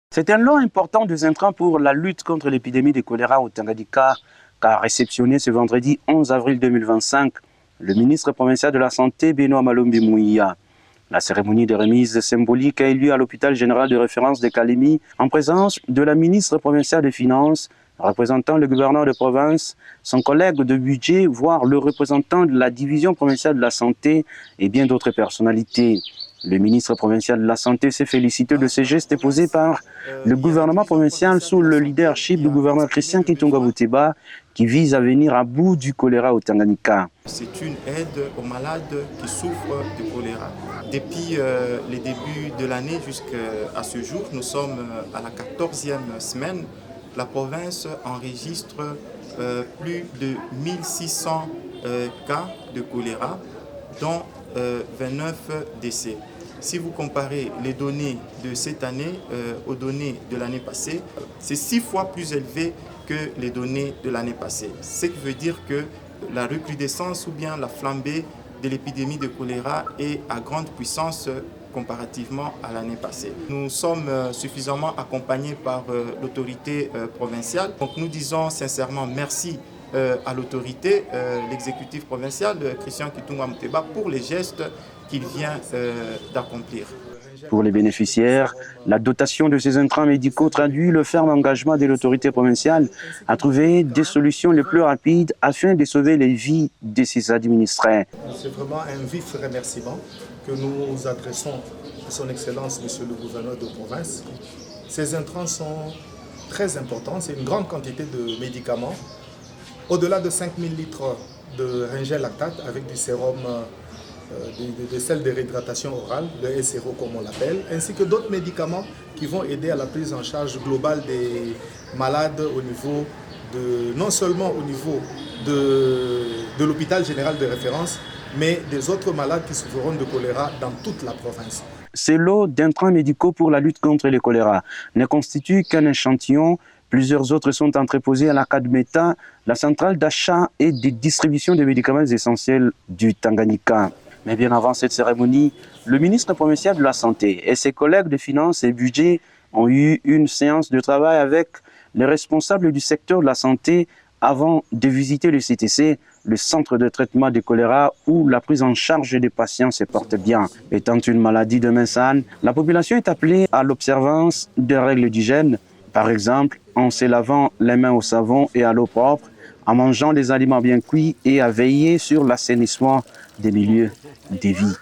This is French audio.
C'est un lot important de intrants pour la lutte contre l'épidémie de choléra au Tanganyika qu'a réceptionné ce vendredi 11 avril 2025 le ministre provincial de la Santé, Benoît Malombi Mouia. La cérémonie de remise symbolique a eu lieu à l'hôpital général de référence de Kalemi en présence de la ministre provinciale des Finances, représentant le gouverneur de province, son collègue de budget, voire le représentant de la division provinciale de la santé et bien d'autres personnalités. Le ministre provincial de la Santé s'est félicité de ces gestes posés par le gouvernement provincial sous le leadership du gouverneur Christian Kitunga Bouteba qui vise à venir à bout du choléra au Tanganyika. C'est une aide aux malades qui souffrent de choléra. Depuis les débuts de l'année jusqu'à ce jour, nous sommes à la 14e semaine. La province enregistre plus de 1600 cas de choléra, dont 29 décès. Si vous comparez les données de cette année aux données de l'année passée, c'est 6 fois plus élevé que les données de l'année passée. Ce qui veut dire que la recrudescence ou bien la flambée de l'épidémie de choléra est à grande puissance comparativement à l'année passée. Nous sommes suffisamment accompagnés par l'autorité provinciale. Donc nous disons sincèrement merci à l'autorité, l'exécutif provincial, Christian Kitunga Bouteba, pour les gestes qu'il vient d'accomplir. Pour les bénéficiaires, la dotation de ces intrants médicaux traduit le ferme engagement de l'autorité provinciale à trouver des solutions les plus rapides afin de sauver les vies de ses administrés. C'est vraiment un vif remerciement que nous adressons à son Excellence, Monsieur le gouverneur de province. Ces intrants sont très importants, c'est une grande quantité de médicaments. Au-delà de 5000 litres de Ringel lactate avec du sérum de sel de réhydratation orale, le SRO comme on l'appelle, ainsi que d'autres médicaments qui vont aider à la prise en charge globale des malades au niveau non seulement au niveau de l'hôpital général de référence, mais des autres malades qui souffriront de choléra dans toute la province. Ces lots d'intrants médicaux pour la lutte contre le choléra ne constituent qu'un échantillon. Plusieurs autres sont entreposés à la CADMETA, la centrale d'achat et de distribution des médicaments essentiels du Tanganyika. Mais bien avant cette cérémonie, le ministre provincial de la Santé et ses collègues de finances et budget ont eu une séance de travail avec les responsables du secteur de la santé avant de visiter le CTC, le centre de traitement du choléra où la prise en charge des patients se porte bien. Étant une maladie de Mensane, la population est appelée à l'observance des règles d'hygiène, par exemple en se lavant les mains au savon et à l'eau propre, en mangeant des aliments bien cuits et à veiller sur l'assainissement des milieux de vie.